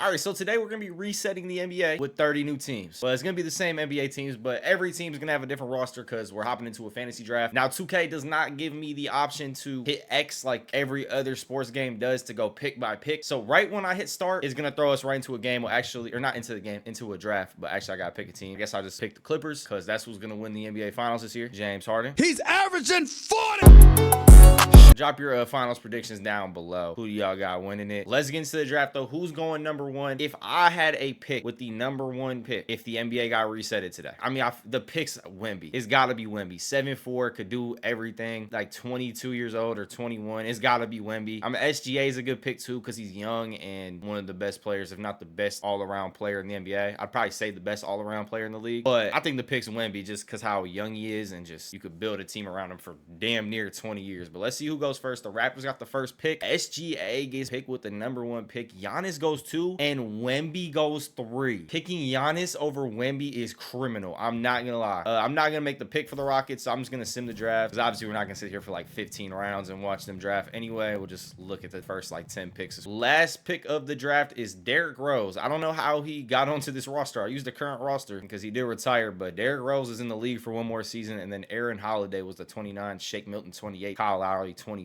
All right, so today we're going to be resetting the NBA with 30 new teams. Well, it's going to be the same NBA teams, but every team is going to have a different roster because we're hopping into a fantasy draft. Now, 2K does not give me the option to hit X like every other sports game does to go pick by pick. So right when I hit start, it's going to throw us right into a game. Well, actually, or not into the game, into a draft, but actually I got to pick a team. I guess I'll just pick the Clippers because that's who's going to win the NBA Finals this year, James Harden. He's averaging 40. Drop your finals predictions down below. Who do y'all got winning it? Let's get into the draft though. Who's going number one? If I had a pick with the number one pick, if the NBA got resetted today, I mean, the pick's Wemby. It's got to be Wemby. 7'4", could do everything. Like 22 years old or 21. It's got to be Wemby. SGA is a good pick too because he's young and one of the best players, if not the best all-around player in the NBA. I'd probably say the best all-around player in the league. But I think the pick's Wemby just because how young he is and just you could build a team around him for damn near 20 years. But let's see who goes first. The Raptors got the first pick. SGA gets picked with the number one pick. Giannis goes 2 and Wemby goes 3. Picking Giannis over Wemby is criminal. I'm not gonna lie. I'm not gonna make the pick for the Rockets, so I'm just gonna sim the draft because obviously we're not gonna sit here for like 15 rounds and watch them draft anyway. We'll just look at the first like 10 picks. Last pick of the draft is Derrick Rose. I don't know how he got onto this roster. I used the current roster because he did retire, but Derrick Rose is in the league for one more season, and then Aaron Holiday was the 29, Shake Milton 28, Kyle Lowry 27.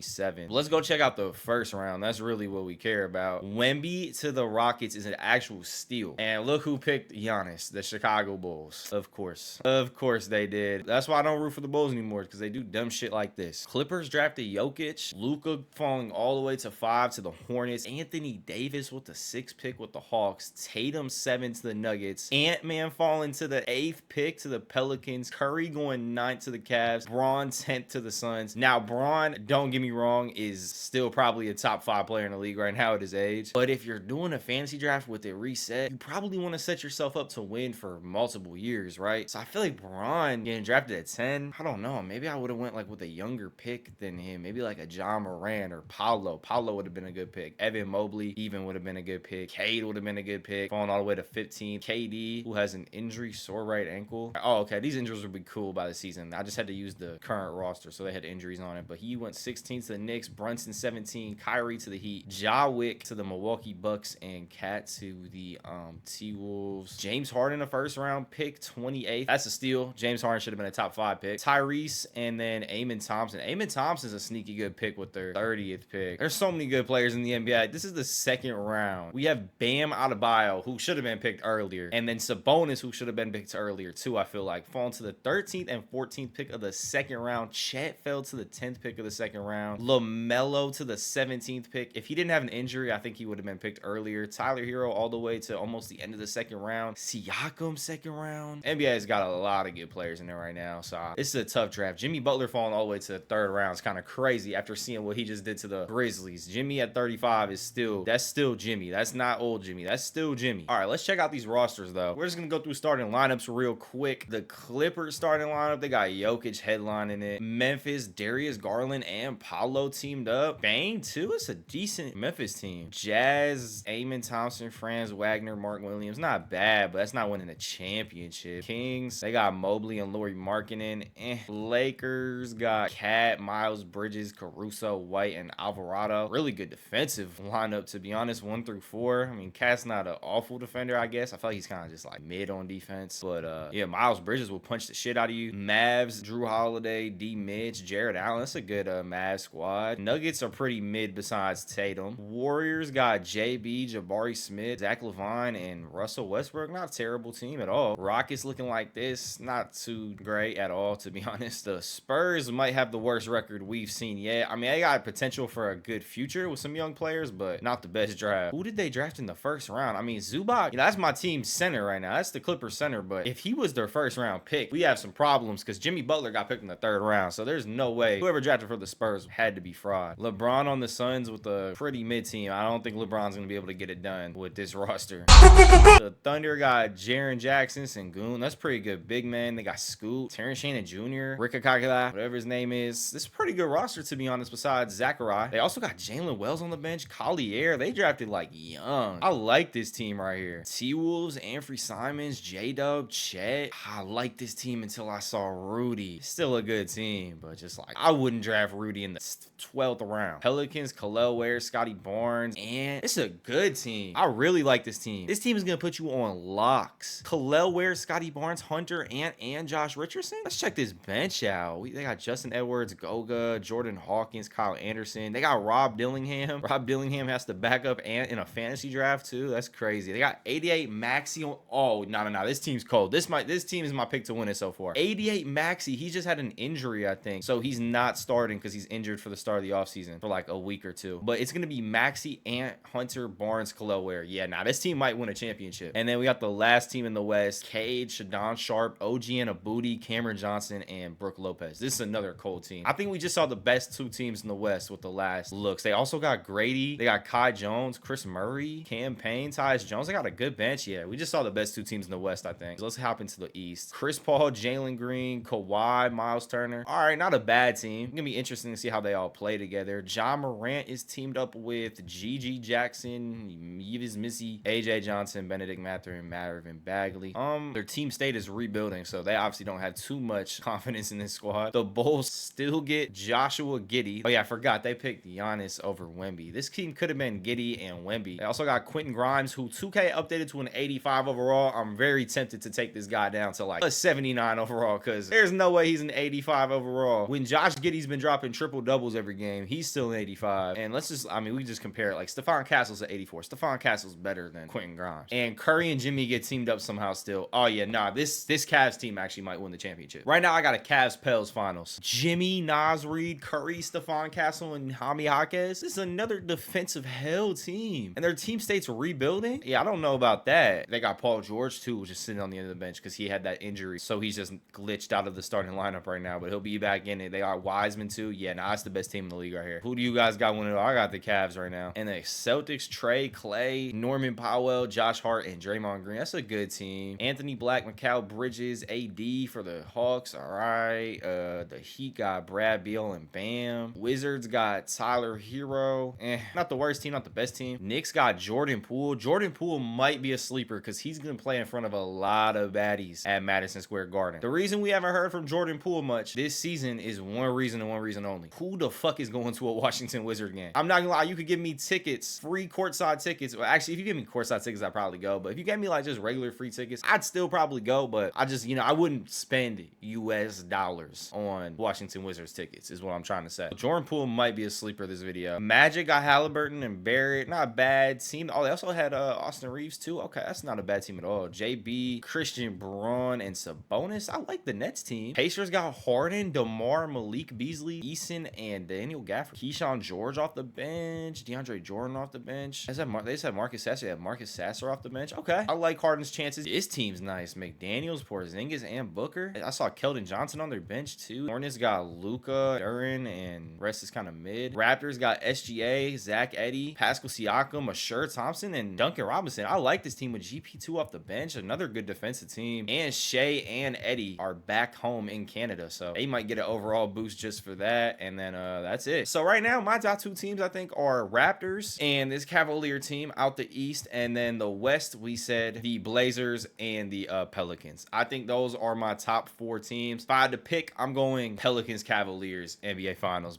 Let's go check out the first round. That's really what we care about. Wemby to the Rockets is an actual steal. And look who picked Giannis, the Chicago Bulls. Of course. Of course they did. That's why I don't root for the Bulls anymore, because they do dumb shit like this. Clippers drafted Jokic. Luka falling all the way to 5 to the Hornets. Anthony Davis with the 6th pick with the Hawks. Tatum 7 to the Nuggets. Ant-Man falling to the 8th pick to the Pelicans. Curry going 9th to the Cavs. Braun 10th to the Suns. Now, Braun, don't get me wrong, is still probably a top 5 player in the league right now at his age. But if you're doing a fantasy draft with it reset, you probably want to set yourself up to win for multiple years, right? So I feel like Braun getting drafted at 10, I don't know. Maybe I would have went like with a younger pick than him. Maybe like a John Moran or Paolo. Paolo would have been a good pick. Evan Mobley even would have been a good pick. Cade would have been a good pick. Falling all the way to 15. KD, who has an injury, sore right ankle. Oh, okay. These injuries would be cool by the season. I just had to use the current roster, so they had injuries on it. But he went 16th to the Knicks, Brunson 17, Kyrie to the Heat, Ja Wick to the Milwaukee Bucks, and Cat to the T-Wolves. James Harden, a first round pick, 28th. That's a steal. James Harden should have been a top 5 pick. Tyrese and then Amen Thompson. Amen Thompson's a sneaky good pick with their 30th pick. There's so many good players in the NBA. This is the second round. We have Bam Adebayo, who should have been picked earlier, and then Sabonis, who should have been picked earlier too, I feel like. Falling to the 13th and 14th pick of the second round. Chet fell to the 10th pick of the second round. LaMelo to the 17th pick. If he didn't have an injury, I think he would have been picked earlier. Tyler Hero all the way to almost the end of the second round. Siakam second round. NBA has got a lot of good players in there right now, so it's a tough draft. Jimmy Butler falling all the way to the 3rd round is kind of crazy after seeing what he just did to the Grizzlies. Jimmy at 35 is that's still Jimmy. That's not old Jimmy. That's still Jimmy. All right, let's check out these rosters though. We're just gonna go through starting lineups real quick. The Clippers starting lineup, they got Jokic headlining it. Memphis, Darius Garland and Paolo teamed up. Bang too. It's a decent Memphis team. Jazz, Amen Thompson, Franz Wagner, Mark Williams. Not bad, but that's not winning a championship. Kings, they got Mobley and Lauri Markkanen. Lakers got Cat, Miles Bridges, Caruso, White, and Alvarado. Really good defensive lineup, to be honest, 1 through 4. I mean, Cat's not an awful defender, I guess. I feel like he's kind of just like mid on defense. But yeah, Miles Bridges will punch the shit out of you. Mavs, Drew Holiday, D. Mitch, Jared Allen. That's a good Mavs squad. Nuggets are pretty mid besides Tatum. Warriors got JB, Jabari Smith, Zach LaVine, and Russell Westbrook. Not a terrible team at all. Rockets looking like this. Not too great at all, to be honest. The Spurs might have the worst record we've seen yet. I mean, they got potential for a good future with some young players, but not the best draft. Who did they draft in the first round? I mean, Zubac, that's my team's center right now. That's the Clippers center, but if he was their first round pick, we have some problems because Jimmy Butler got picked in the 3rd round, so there's no way whoever drafted for the Spurs had to be fraud. LeBron on the Suns with a pretty mid team. I don't think LeBron's going to be able to get it done with this roster. The Thunder got Jaren Jackson, Sengun. That's pretty good. Big man. They got Scoot, Terrence Shannon Jr., Rick Kakala, whatever his name is. This is a pretty good roster, to be honest, besides Zachariah. They also got Jalen Wells on the bench, Collier. They drafted like young. I like this team right here. T-Wolves, Anfernee Simons, J-Dub, Chet. I like this team until I saw Rudy. Still a good team, but just like, I wouldn't draft Rudy in the 12th round. Pelicans, Kel'el Ware, Scotty Barnes, and it's a good team. I really like this team. This team is gonna put you on locks. Kel'el Ware, Scotty Barnes, Hunter, and Josh Richardson. Let's check this bench out. They got Justin Edwards, Goga, Jordan Hawkins, Kyle Anderson. They got Rob Dillingham. Rob Dillingham has to back up and in a fantasy draft too. That's crazy. They got 88 Maxey on. Oh, no. This team's cold. This team is my pick to win it so far. 88 Maxey. He just had an injury, I think. So he's not starting because he's injured for the start of the offseason for like a week or two. But it's going to be Maxey, Ant, Hunter, Barnes, Kel'el Ware. Yeah, this team might win a championship. And then we got the last team in the West. Cade, Shadon Sharp, OG Anunoby, Cameron Johnson, and Brooke Lopez. This is another cold team. I think we just saw the best two teams in the West with the last looks. They also got Grady. They got Kai Jones, Chris Murray, Cam Payne, Tyus Jones. They got a good bench. Yeah, we just saw the best two teams in the West, I think. So let's hop into the East. Chris Paul, Jalen Green, Kawhi, Miles Turner. All right, not a bad team. It's going to be interesting to see how they all play together. Ja Morant is teamed up with Gigi Jackson, Yves Missy, AJ Johnson, Benedict Mathurin, Marvin Bagley. Their team state is rebuilding, so they obviously don't have too much confidence in this squad. The Bulls still get Joshua Giddey. Oh yeah, I forgot they picked Giannis over Wemby. This team could have been Giddey and Wemby. They also got Quentin Grimes, who 2K updated to an 85 overall. I'm very tempted to take this guy down to like a 79 overall because there's no way he's an 85 overall. When Josh Giddey's been dropping triple doubles every game, he's still an 85. And let's just, we just compare it. Like Stephon Castle's at 84. Stephon Castle's better than Quentin Grimes. And Curry and Jimmy get teamed up somehow still. Oh yeah, this Cavs team actually might win the championship. Right now I got a Cavs-Pels finals. Jimmy, Naz Reid, Curry, Stephon Castle, and Jaime Jaquez. This is another defensive hell team. And their team state's rebuilding? Yeah, I don't know about that. They got Paul George too, just sitting on the end of the bench because he had that injury. So he's just glitched out of the starting lineup right now, but he'll be back in it. They got Wiseman too. Yeah, that's the best team in the league right here. Who do you guys got winning? I got the Cavs right now. And the Celtics, Trey, Clay, Norman Powell, Josh Hart, and Draymond Green. That's a good team. Anthony Black, Mikal Bridges, AD for the Hawks. All right. The Heat got Brad Beal and Bam. Wizards got Tyler Hero. Not the worst team, not the best team. Knicks got Jordan Poole. Jordan Poole might be a sleeper because he's going to play in front of a lot of baddies at Madison Square Garden. The reason we haven't heard from Jordan Poole much this season is one reason and one reason only. Who the fuck is going to a Washington Wizard game? I'm not gonna lie, you could give me tickets, free courtside tickets. Well, actually, if you give me courtside tickets, I'd probably go. But if you gave me like just regular free tickets, I'd still probably go. But I just, I wouldn't spend US dollars on Washington Wizards tickets, is what I'm trying to say. Jordan Poole might be a sleeper this video. Magic got Halliburton and Barrett. Not a bad team. Oh, they also had Austin Reeves too. Okay, that's not a bad team at all. JB, Christian Braun, and Sabonis. I like the Nets team. Pacers got Harden, DeMar, Malik Beasley, Eason, and Daniel Gafford. Keyshawn George off the bench. DeAndre Jordan off the bench. They just had Marcus Sasser. They have Marcus Sasser off the bench. Okay. I like Harden's chances. His team's nice. McDaniels, Porzingis, and Booker. I saw Keldon Johnson on their bench too. Hornets got Luka, Duran, and rest is kind of mid. Raptors got SGA, Zach Edey, Pascal Siakam, Ashur Thompson, and Duncan Robinson. I like this team with GP2 off the bench. Another good defensive team. And Shea and Eddie are back home in Canada, so they might get an overall boost just for that. And then that's it. So right now, my top two teams I think are Raptors and this Cavalier team out the East, and then the West we said the Blazers and the Pelicans. I think those are my top four teams. If I had to pick, I'm going Pelicans, Cavaliers, NBA Finals.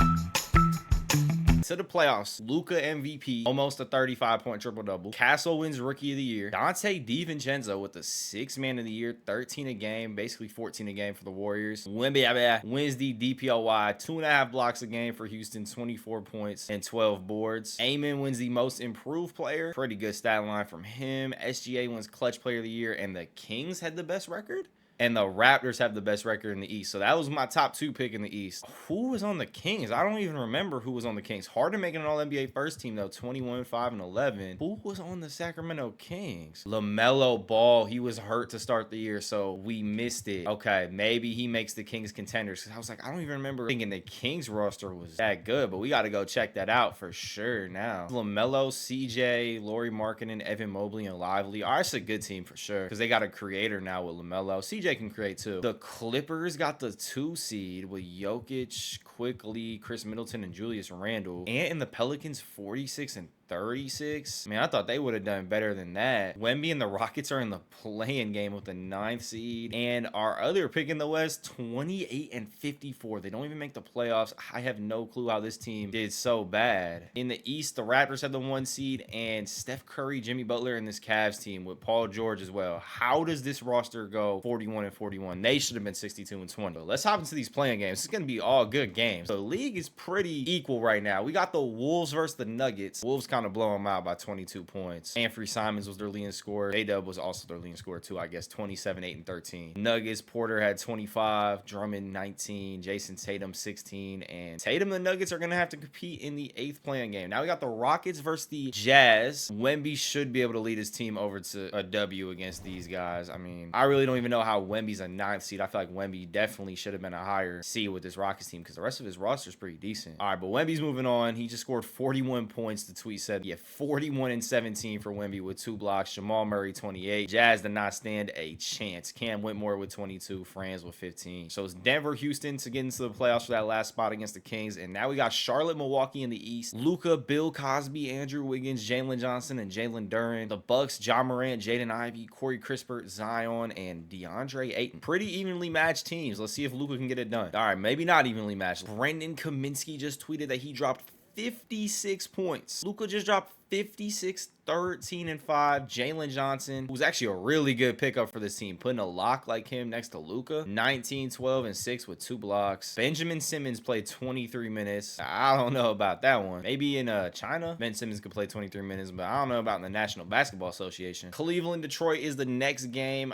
To the playoffs, Luka MVP, almost a 35-point triple-double. Castle wins Rookie of the Year. Dante DiVincenzo with the 6th Man of the Year, 13 a game, basically 14 a game for the Warriors. Wemby wins the DPOY, 2.5 blocks a game for Houston, 24 points and 12 boards. Amen wins the Most Improved Player, pretty good stat line from him. SGA wins Clutch Player of the Year, and the Kings had the best record. And the Raptors have the best record in the East. So that was my top two pick in the East. Who was on the Kings? I don't even remember who was on the Kings. Harden making an All-NBA first team, though. 21, 5, and 11. Who was on the Sacramento Kings? LaMelo Ball. He was hurt to start the year, so we missed it. Okay, maybe he makes the Kings contenders. Because I was like, I don't even remember thinking the Kings roster was that good. But we got to go check that out for sure now. LaMelo, CJ, Lauri Markkanen, Evan Mobley, and Lively. Oh, that's a good team for sure. Because they got a creator now with LaMelo. CJ can create too. The Clippers got the 2 seed with Jokic, Quickly, Chris Middleton, and Julius Randle. And in the Pelicans, 46 and 36. I mean, I thought they would have done better than that. Wemby and the Rockets are in the play-in game with the 9th seed. And our other pick in the West, 28 and 54. They don't even make the playoffs. I have no clue how this team did so bad. In the East, the Raptors have the 1 seed, and Steph Curry, Jimmy Butler, and this Cavs team with Paul George as well. How does this roster go 41 and 41? They should have been 62 and 20. But let's hop into these play-in games. It's going to be all good games. The league is pretty equal right now. We got the Wolves versus the Nuggets. Wolves kind of blow them out by 22 points. Anthony Simons was their leading scorer. A-Dub was also their leading scorer too, I guess. 27, 8, and 13. Nuggets, Porter had 25, Drummond 19, Jason Tatum 16, and Tatum and the Nuggets are going to have to compete in the 8th play-in game. Now we got the Rockets versus the Jazz. Wemby should be able to lead his team over to a W against these guys. I mean, I really don't even know how Wemby's a 9th seed. I feel like Wemby definitely should have been a higher seed with this Rockets team because the rest of his roster is pretty decent. All right, but Wemby's moving on. He just scored 41 points. The tweet said, yeah, 41 and 17 for Wemby with 2 blocks. Jamal Murray 28. Jazz did not stand a chance. Cam Whitmore with 22. Franz with 15. So it's Denver, Houston to get into the playoffs for that last spot against the Kings. And now we got Charlotte, Milwaukee in the East. Luka, Bill Cosby, Andrew Wiggins, Jalen Johnson, and Jalen Duren. The Bucks, Ja Morant, Jaden Ivey, Corey Kispert, Zion, and DeAndre Ayton. Pretty evenly matched teams. Let's see if Luka can get it done. All right, maybe not evenly matched. Brendan Kaminsky just tweeted that he dropped 56 points. Luka just dropped 56, 13, and 5. Jalen Johnson, who's actually a really good pickup for this team, putting a lock like him next to Luka. 19, 12, and 6 with 2 blocks. Benjamin Simmons played 23 minutes. I don't know about that one. Maybe in China, Ben Simmons could play 23 minutes, but I don't know about in the National Basketball Association. Cleveland, Detroit is the next game.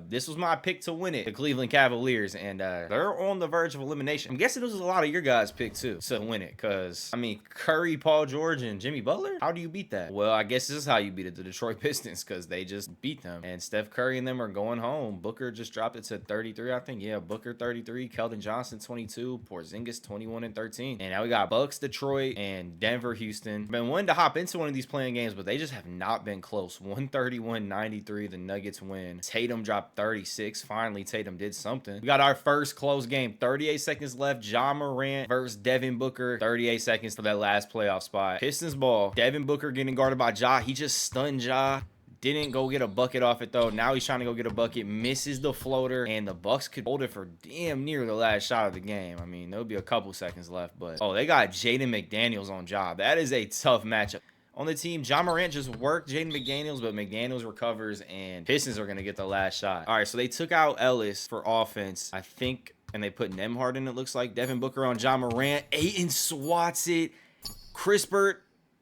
This was my pick to win it, the Cleveland Cavaliers, and they're on the verge of elimination. I'm guessing this was a lot of your guys' pick too to win it, because, I mean, Curry, Paul George, and Jimmy Butler? How do you beat that? Well, I guess this is how you beat it, the Detroit Pistons, because they just beat them. And Steph Curry and them are going home. Booker just dropped it to 33, I think. Yeah, Booker 33, Keldon Johnson 22, Porzingis 21 and 13. And now we got Bucks, Detroit, and Denver, Houston. Been wanting to hop into one of these playing games, but they just have not been close. 131-93, the Nuggets win. Tatum dropped 36. Finally, Tatum did something. We got our first close game. 38 seconds left. Ja Morant versus Devin Booker. 38 seconds for that last playoff spot. Pistons ball. Devin Booker getting guarded by Ja. He just stunned Ja. Didn't go get a bucket off it though. Now he's trying to go get a bucket. Misses the floater. And the Bucks could hold it for damn near the last shot of the game. I mean, there'll be a couple seconds left. But, oh, they got Jaden McDaniels on Ja. That is a tough matchup. On the team, Ja Morant just worked Jaden McDaniels, but McDaniels recovers. And Pistons are going to get the last shot. All right, so they took out Ellis for offense, I think. And they put Nembhard in, it looks like. Devin Booker on Ja Morant. Ayton swats it. Kispert.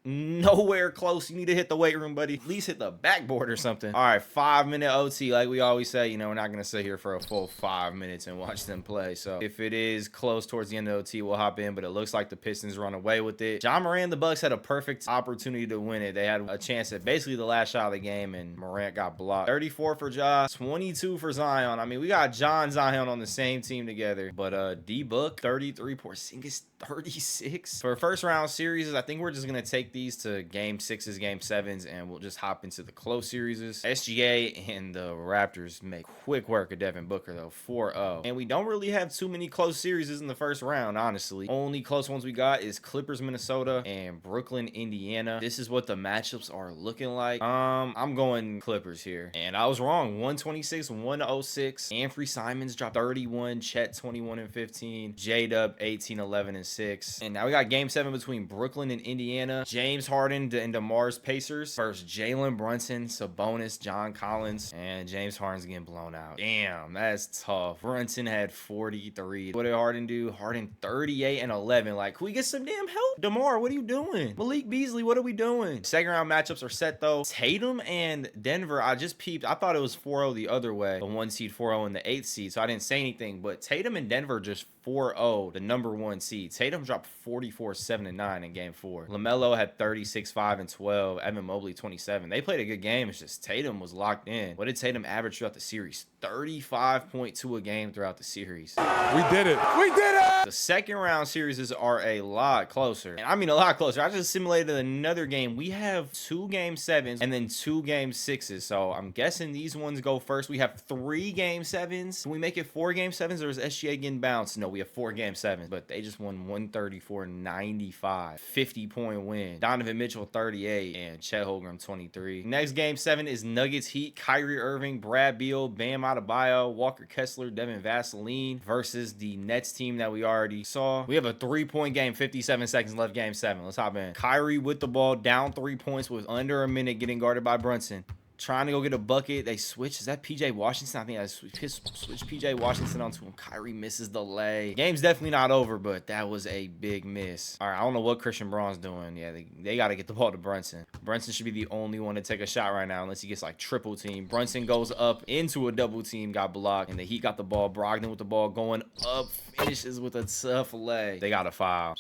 Nowhere close. You need to hit the weight room, buddy. At least hit the backboard or something. All right, 5-minute OT. Like we always say, you know, we're not going to sit here for a full 5 minutes and watch them play. So if it is close towards the end of OT, we'll hop in. But it looks like the Pistons run away with it. Ja Morant and the Bucks had a perfect opportunity to win it. They had a chance at basically the last shot of the game, and Morant got blocked. 34 for Ja, 22 for Zion. I mean, we got Ja and Zion on the same team together. But D-Book, 33. Porzingis, 36. For first round series, I think we're just going to take these to game 6s, game 7s, and we'll just hop into the close series. SGA and the Raptors make quick work of Devin Booker though, 4-0. And we don't really have too many close series in the first round, honestly. Only close ones we got is Clippers, Minnesota, and Brooklyn, Indiana. This is what the matchups are looking like. I'm going Clippers here, and I was wrong. 126, 106. Anthony Simons dropped 31. Chet 21 and 15. J-Dub 18, 11 and 6. And now we got game 7 between Brooklyn and Indiana. James Harden and DeMar's Pacers versus Jalen Brunson, Sabonis, John Collins, and James Harden's getting blown out. Damn, that's tough. Brunson had 43. What did Harden do? Harden 38 and 11. Like, can we get some damn help? DeMar, what are you doing? Malik Beasley, what are we doing? Second round matchups are set though. Tatum and Denver, I just peeped. I thought it was 4-0 the other way. The 1 seed 4-0 and the 8th seed, so I didn't say anything. But Tatum and Denver just 4-0, the number 1 seed. Tatum dropped 44, 7 and 9 in game 4. LaMelo had 36, 5 and 12. Evan Mobley 27. They played a good game. It's just Tatum was locked in. What did Tatum average throughout the series? 35.2 a game throughout the series. We did it. We did it. The second round series are a lot closer. And I mean a lot closer. I just simulated another game. We have 2 game 7s and then 2 game 6s. So I'm guessing these ones go first. We have 3 game 7s. Can we make it 4 game 7s, or is SGA getting bounced? No, we have 4 game 7s, but they just won 134-95. 50-point win. Donovan Mitchell 38, and Chet Holmgren 23. Next game 7 is Nuggets Heat. Kyrie Irving, Brad Beal, Bam Adebayo, Walker Kessler, Devin Vaseline versus the Nets team that we already saw. We have a 3-point game, 57 seconds left, game 7. Let's hop in. Kyrie with the ball, down 3 points with under a minute, getting guarded by Brunson. Trying to go get a bucket. They switch. Is that PJ Washington? I think I switch PJ Washington onto him. Kyrie misses the lay. Game's definitely not over, but that was a big miss. All right, I don't know what Christian Braun's doing. Yeah, they got to get the ball to Brunson. Brunson should be the only one to take a shot right now unless he gets like triple team. Brunson goes up into a double team, got blocked, and the Heat got the ball. Brogdon with the ball going up, finishes with a tough lay. They got a foul.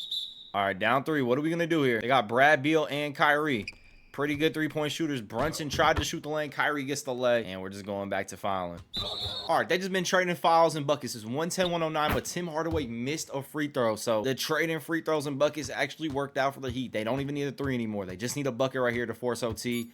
All right, down 3. What are we going to do here? They got Brad Beal and Kyrie. Pretty good 3-point shooters. Brunson tried to shoot the lane. Kyrie gets the lay. And we're just going back to fouling. All right, they just been trading fouls and buckets. It's 110-109, but Tim Hardaway missed a free throw. So the trading free throws and buckets actually worked out for the Heat. They don't even need a 3 anymore. They just need a bucket right here to force OT.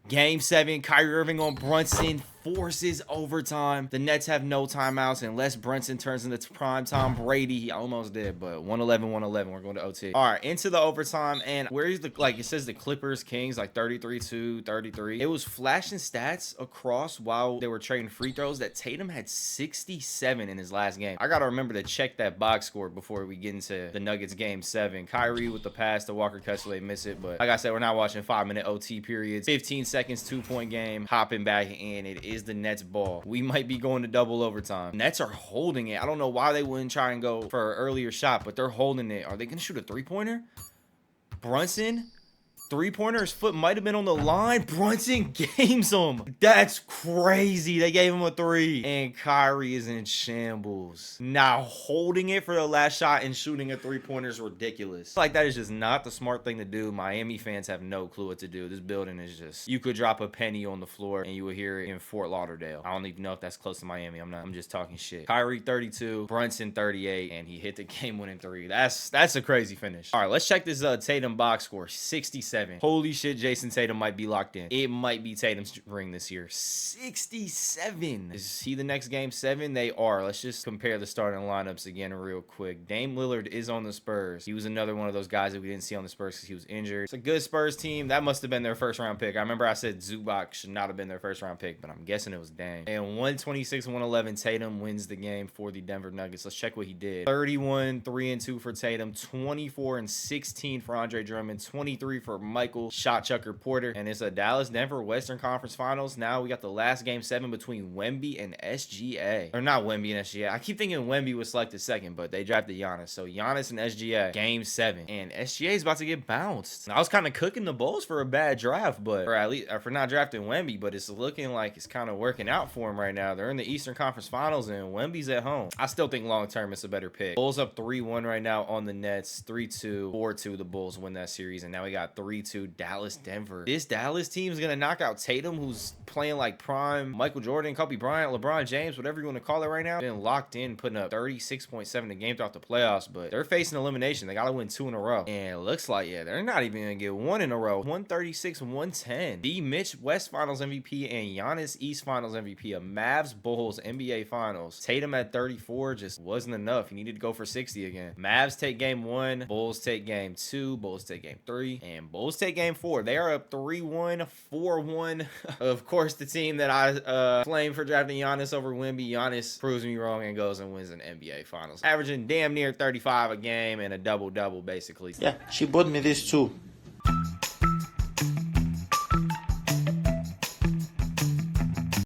Game 7, Kyrie Irving on Brunson, forces overtime. The Nets have no timeouts unless Brunson turns into prime Tom Brady. He almost did, but 111-111. We're going to OT. All right, into the overtime, and where's the, like, it says the Clippers, Kings, like 33-2, 33. It was flashing stats across while they were trading free throws that Tatum had 67 in his last game. I got to remember to check that box score before we get into the Nuggets game 7. Kyrie with the pass to Walker Kessler, they miss it, but like I said, we're not watching 5-minute OT periods. 15 seconds, 2-point game, hopping back, and it is the Nets ball. We might be going to double overtime. Nets are holding it. I don't know why they wouldn't try and go for an earlier shot, but they're holding it. Are they going to shoot a 3-pointer? Brunson? 3-pointer, his foot might have been on the line. Brunson games him. That's crazy. They gave him a 3. And Kyrie is in shambles. Now holding it for the last shot and shooting a 3-pointer is ridiculous. Like, that is just not the smart thing to do. Miami fans have no clue what to do. This building is just, you could drop a penny on the floor and you would hear it in Fort Lauderdale. I don't even know if that's close to Miami. I'm just talking shit. Kyrie 32, Brunson 38, and he hit the game-winning 3. That's a crazy finish. All right, let's check this Tatum box score. 67. Holy shit, Jason Tatum might be locked in. It might be Tatum's ring this year. 67. Is he the next game 7? They are. Let's just compare the starting lineups again real quick. Dame Lillard is on the Spurs. He was another one of those guys that we didn't see on the Spurs because he was injured. It's a good Spurs team. That must have been their first round pick. I remember I said Zubac should not have been their first round pick, but I'm guessing it was Dame. And 126-111, Tatum wins the game for the Denver Nuggets. Let's check what he did. 31, 3-2 for Tatum, 24 and 16 for Andre Drummond, 23 for Michael Shot Chucker Porter, and it's a Dallas-Denver Western Conference Finals. Now we got the last game 7 between Wemby and SGA. Or not Wemby and SGA. I keep thinking Wemby was selected second, but they drafted Giannis. So Giannis and SGA, game 7. And SGA is about to get bounced. I was kind of cooking the Bulls for a bad draft, but, or at least for not drafting Wemby, but it's looking like it's kind of working out for him right now. They're in the Eastern Conference Finals, and Wemby's at home. I still think long-term it's a better pick. Bulls up 3-1 right now on the Nets. 3-2, 4-2. The Bulls win that series, and now we got 3-2 Dallas-Denver. This Dallas team is going to knock out Tatum, who's playing like prime Michael Jordan, Kobe Bryant, LeBron James, whatever you want to call it right now. Been locked in, putting up 36.7 a game throughout the playoffs, but they're facing elimination. They got to win 2 in a row. And it looks like, yeah, they're not even going to get 1 in a row. 136-110. The Mitch West Finals MVP and Giannis East Finals MVP. A Mavs Bulls NBA Finals. Tatum at 34 just wasn't enough. He needed to go for 60 again. Mavs take game 1. Bulls take game 2. Bulls take game 3. And Bulls take game 4. They are up 3-1, 4-1. Of course, the team that I claimed for drafting Giannis over Wemby, Giannis proves me wrong and goes and wins an NBA Finals. Averaging damn near 35 a game and a double-double, basically. Yeah, she bought me this too.